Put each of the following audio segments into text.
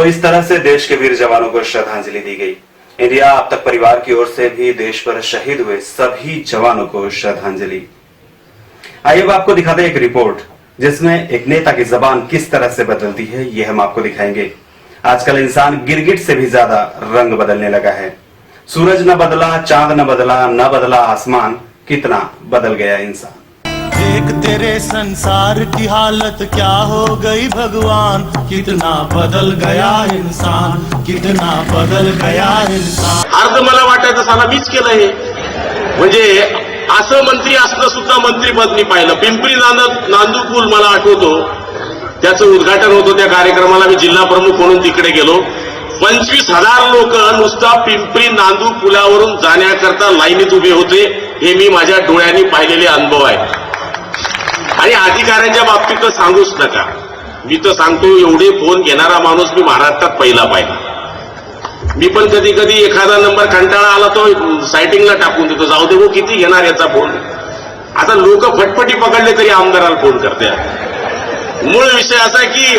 तो इस तरह से देश के वीर जवानों को श्रद्धांजलि दी गई। इंडिया अब तक परिवार की ओर से भी देश पर शहीद हुए सभी जवानों को श्रद्धांजलि। आइए अब आपको दिखाते हैं एक रिपोर्ट जिसमें एक नेता की जबान किस तरह से बदलती है, ये हम आपको दिखाएंगे। आजकल इंसान गिरगिट से भी ज्यादा रंग बदलने लगा है। सूरज न बदला, चांद न बदला, न बदला आसमान, कितना बदल गया इंसान। देख तेरे संसार की हालत क्या हो गई भगवान, कितना बदल गया इंसान, कितना बदल गया इंसान। अर्ध मला वाटायचं साला मीच केलं हे, म्हणजे असं मंत्री असणं सुद्धा मंत्रीपद मी पाहिलं। पिंपरी नांदू पूल मला आठवतो, त्याचं उद्घाटन होतं त्या कार्यक्रमाला, मी जिल्हा प्रमुख म्हणून तिकडे गेलो। 25,000 लोक नुसता पिंपरी नांदू पुलावरून जाण्याकरता लाईनीत उभे होते, हे मी माझ्या डोळ्यांनी पाहिलेले अनुभव आहेत। आणि अधिकाऱ्यांच्या बाबतीत तर सांगूच नका, मी तर सांगतो एवढे फोन घेणारा माणूस मी महाराष्ट्रात पहिला पाहिला। मी पण कधी कधी एखादा नंबर कंटाळा आला तो सायटिंगला टाकून देतो, जाऊ दे वो किती घेणार याचा फोन। आता लोक फटफटी पकडले तरी आमदाराला फोन करतात। मूळ विषय असा की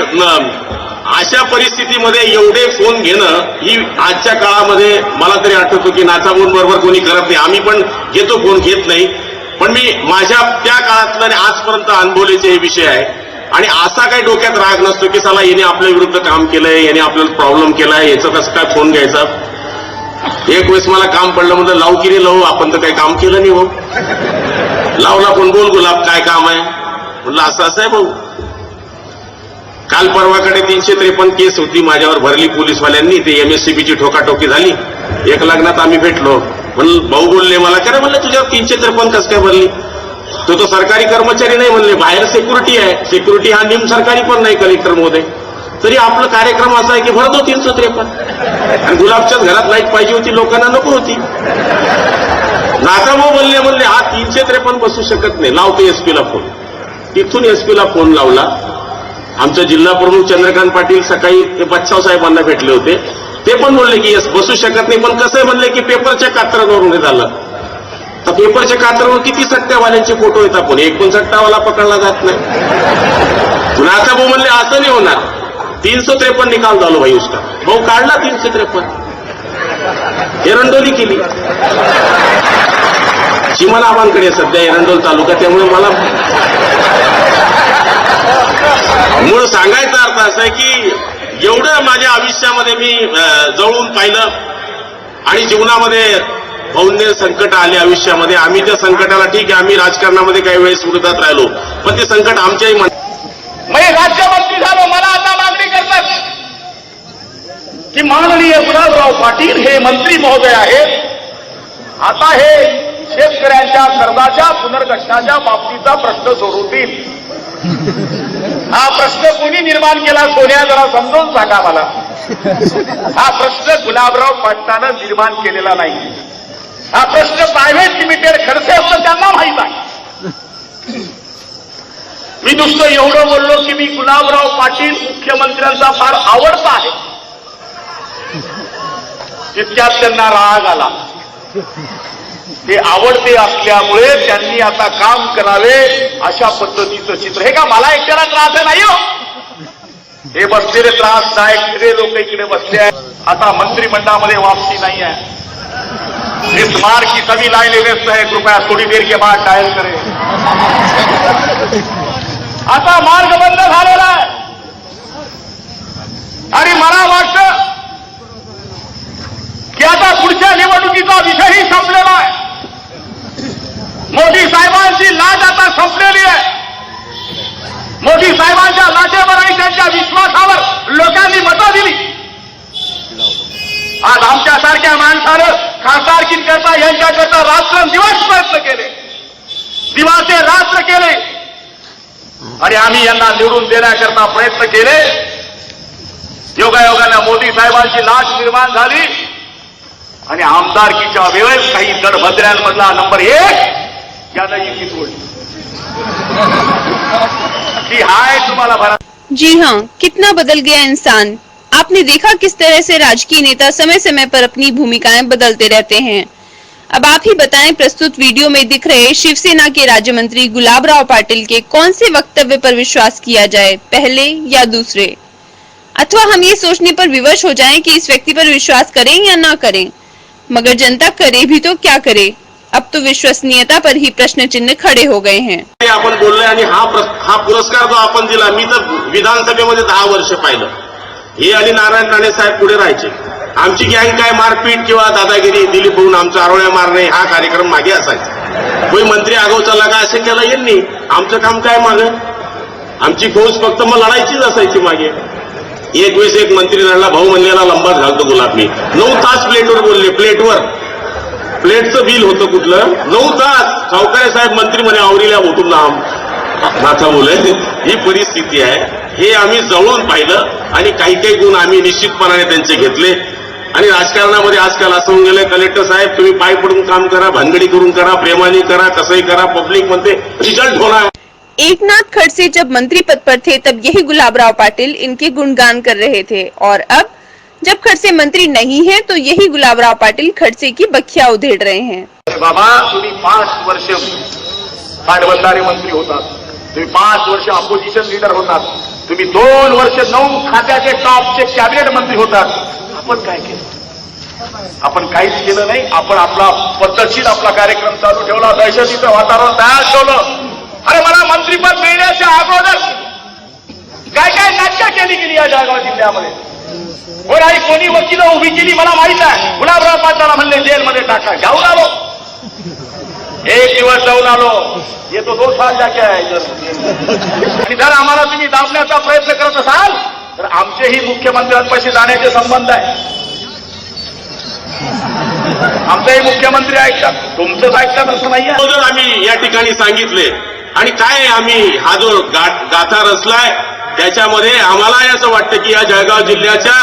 अशा परिस्थितीमध्ये एवढे फोन घेणं ही आजच्या काळामध्ये मला तरी आठवतो की नाचाबोन बरोबर कोणी करत नाही। आम्ही पण घेतो फोन, घेत नाही, पण मी माझ्या त्या काळातलं आणि आजपर्यंत अनुभवलेचे हे विषय आहे। आणि असा काही डोक्यात राग नसतो की साला याने आपल्या विरुद्ध काम केलंय, याने आपल्याला प्रॉब्लेम केलाय, याचं कसं काय फोन घ्यायचा। एक वेळेस मला काम पडलं, म्हणलं लावू की नाही लावू, आपण तर काही काम केलं नाही भाऊ। लावला फोन, बोल गुलाब काय काम आहे, म्हणलं असं असं आहे भाऊ। काल परवाकडे 353 केस होती माझ्यावर भरली पोलीसवाल्यांनी, ते MSCBची ठोकाठोकी झाली। एक लग्नात आम्ही भेटलो, म्हणलं भाऊ बोलले मला, काय म्हणलं तुझ्यावर 353 कसं काय भरली, तो सरकारी कर्मचारी नाही म्हणले, बाहेर सिक्युरिटी आहे, सिक्युरिटी हा निम सरकारी पण नाही कलेक्टर महोदय, तरी आपलं कार्यक्रम असा आहे की भर दो 353। आणि गुलाबच्याच घरात लाईट पाहिजे होती, लोकांना नको होती। नाचाभाऊ म्हणले हा 353 बसू शकत नाही, लावतो एसपीला फोन। तिथून एसपीला फोन लावला। आमचे जिल्हा प्रमुख चंद्रकांत पाटील सकाळी ते बच्चाव साहेबांना भेटले होते, ते पण बोलले की बसू शकत नाही, पण कसं म्हणले की पेपरच्या कात्रवरून हे झालं। तर पेपरच्या कात्रवर किती सट्ट्यावाल्यांचे फोटो येतात, पण एक पण सट्टावाला पकडला जात नाही। नाचा भाऊ म्हणले असं नाही होणार, 353 निकाल झालो भाई उसका, भाऊ काढला 353, एरंडोली केली। चिमणाबांकडे सध्या एरंडोल तालुका, त्यामुळे मला मूळ सांगायचा अर्थ असा आहे की एवढं माझ्या आयुष्यामध्ये मी जवळून पाहिलं आणि जीवनामध्ये भाऊंनी संकट आले आयुष्यामध्ये। आम्ही त्या संकटाला, ठीक आहे आम्ही राजकारणामध्ये काही वेळेस विरोधात राहिलो, पण ते संकट आमच्याही मी राज्यमंत्री झालो, मला आता मागणी करतात की माननीय गुलाबराव पाटील हे मंत्री महोदय आहेत, आता हे शेतकऱ्यांच्या कर्जाच्या पुनर्गठनाच्या बाबतीचा प्रश्न सोडवतील। हा प्रश्न कोणी निर्माण केला, सोनिया जरा समजून सांगा मला। हा प्रश्न गुलाबराव पाटलानं निर्माण केलेला नाही, हा प्रश्न प्रायव्हेट लिमिटेड खडसे असं त्यांना माहित आहे। मी नुसतं एवढं बोललो की मी गुलाबराव पाटील मुख्यमंत्र्यांचा फार आवडता आहे, तितक्यात त्यांना राग आला। ते आवडते असल्यामुळे त्यांनी आता काम करावे अशा पद्धतीचं चित्र, हे का मला एकट्याला त्रास नाही हो, हे बसलेले त्रास नाही, लोक इकडे बसले आहेत। आता मंत्रिमंडळामध्ये वापसी नहीं है, इस मार्ग की सभी लाइनें व्यस्त है, कृपया थोड़ी देर के बाद डायल करें। आता मार्ग बंद झालेला आहे आणि मला वाटतं की आता पुढच्या निवडणुकीचा विषयही संपलेला आहे। मोदी साहेबांची लाट आता संपलेली आहे। मोदी साहेबांच्या लाटेवर आणि त्यांच्या विश्वासावर लोकांनी मतं दिली। आज आमच्यासारख्या माणसानं खासदारकीकरता यांच्याकरता रात्रंदिवस प्रयत्न केले, दिवाचे रात्र केले आणि आम्ही यांना निवडून देण्याकरता प्रयत्न केले। योगायोगाने मोदी साहेबांची लाट निर्माण झाली आणि आमदारकीच्या वेळेस काही दडभद्र्यांमधला नंबर 1 यानं इतकी तोडली की हाय तुम्हाला भरा। जी हाँ, कितना बदल गया इंसान। आपने देखा किस तरह से राजकीय नेता समय समय पर अपनी भूमिकाएं बदलते रहते हैं। अब आप ही बताएं, प्रस्तुत वीडियो में दिख रहे शिवसेना के राज्य मंत्री गुलाबराव पाटिल के कौन से वक्तव्य पर विश्वास किया जाए, पहले या दूसरे। अथवा हम ये सोचने पर विवश हो जाएं कि इस व्यक्ति पर विश्वास करें या ना करें, मगर जनता करे भी तो क्या करे। अब तो विश्वसनीयता पर ही प्रश्न चिन्ह खड़े हो गए हैं। आपण बोललोय आणि हा पुरस्कार जो आपण दिला, मी तर विधानसभेमध्ये 10 वर्ष पाहिलं. हे आणि नारायण राणे साहेब पुढे राहायचे. आमची गँग काय मारपीट किंवा दादागिरी, दिलीप भाऊन आमच्या आरोळ्या मारणे हा कार्यक्रम मागे असायचा. कोणी मंत्री आगाऊ चालला का असं केलं यांनी, आमचं काम काय मागं. आमची फौज फक्त मग लढायचीच असायची मागे. एक वेळेस एक मंत्री लढला, भाऊ म्हणलेला लंबाच घालतो गुलाबी. 9 तास प्लेटवर बोलले. प्लेटचं बिल होतं कुठलं, 9 तास. सावकारे साहेब मंत्री म्हणे आवरीला होतो नाथा बोले. ही परिस्थिती आहे. हे आम्ही जवळून पाहिलं आणि काही काही गुण आम्ही निश्चितपणाने त्यांचे घेतले. आणि राजकारणामध्ये आजकाल असं होऊन गेलं, कलेक्टर साहेब तुम्ही पाय पडून काम करा, भानगडी करून करा, प्रेमाने करा, कसंही करा, पब्लिक म्हणते रिजल्ट होणार. एकनाथ खड़से जब मंत्री पद पर थे तब यही गुलाबराव पाटिल इनके गुणगान कर रहे थे, और अब जब खड़से मंत्री नहीं है तो यही गुलाबराव पाटिल खड़से की बखिया उधेड़ रहे हैं. बाबा तुम्ही 5 वर्ष पाटबंधारे मंत्री होतात, तुम्ही 5 वर्ष अपोजिशन लीडर होतात, तुम्ही 2 वर्ष 9 खात्याचे टॉपचे कॅबिनेट मंत्री होतात. आपण काय केलं? आपण काहीच केलं नाही. आपण आपला पद्धतशीर आपला कार्यक्रम चालू ठेवला, दहशतीचं वातावरण तयार ठेवलं. अरे मला मंत्रीपद मिळण्याच्या अगोदर काय काय नाटकं केली गेली या जळगाव जिल्ह्यामध्ये. कोणी वकील उभी केली मला माहित आहे. गुलाबराव पाटलाला म्हणले जेलमध्ये टाका, जाऊन आलो. 1 दिवस जाऊन आलो. येतो 2 साल जाके आहे. आणि जर आम्हाला तुम्ही दाबण्याचा प्रयत्न करत असाल तर आमचेही मुख्यमंत्र्यांपाशी जाण्याचे संबंध आहे. आमचेही मुख्यमंत्री ऐकतात, तुमचंच ऐकतात असं नाहीये. आम्ही या ठिकाणी सांगितले. आणि काय आम्ही हा जो गाथा रचलाय त्याच्यामध्ये आम्हाला असं वाटतं की या जळगाव जिल्ह्याच्या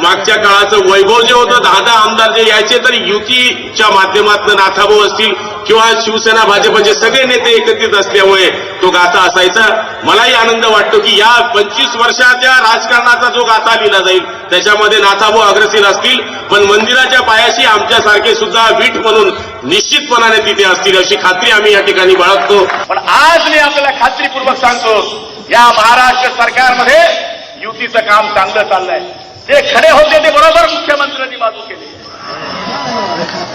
मागच्या काळाचं वैभव जे होतं, 10 आमदार जे यायचे तर युतीच्या माध्यमातून नाथाभाऊ असतील किंवा शिवसेना भाजपचे सगळे नेते एकत्रित असल्यामुळे तो गाथा असायचा. मलाही आनंद वाटतो की या 25 वर्षाच्या राजकारणाचा जो गाथा लिहिला जाईल त्याच्यामध्ये नाथाभाऊ अग्रसेन असतील, पण मंदिराच्या पायाशी आमच्यासारखे सुद्धा वीट म्हणून निश्चितपणाने तिथे असतील अशी खात्री आम्ही या ठिकाणी बाळगतो. पण आज मी आपल्याला खात्रीपूर्वक सांगतो, या महाराष्ट्र सरकारमध्ये युतीचं काम चांगलं चाललंय. जे खडे होते ते बरोबर मुख्यमंत्र्यांनी बाजू केली,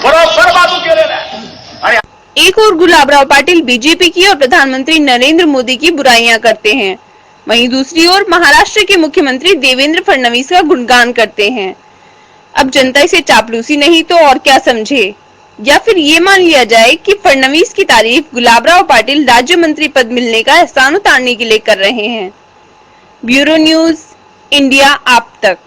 बरोबर बाजू केलेलं आहे. आणि एक और गुलाबराव पाटिल बीजेपी की और प्रधानमंत्री नरेंद्र मोदी की बुराइयां करते हैं, वहीं दूसरी ओर महाराष्ट्र के मुख्यमंत्री देवेंद्र फडणवीस का गुणगान करते हैं. अब जनता इसे चापलूसी नहीं तो और क्या समझे, या फिर ये मान लिया जाए कि फडणवीस की तारीफ गुलाबराव पाटिल राज्य मंत्री पद मिलने का एहसान उतारने के लिए कर रहे हैं. ब्यूरो न्यूज, इंडिया आप तक.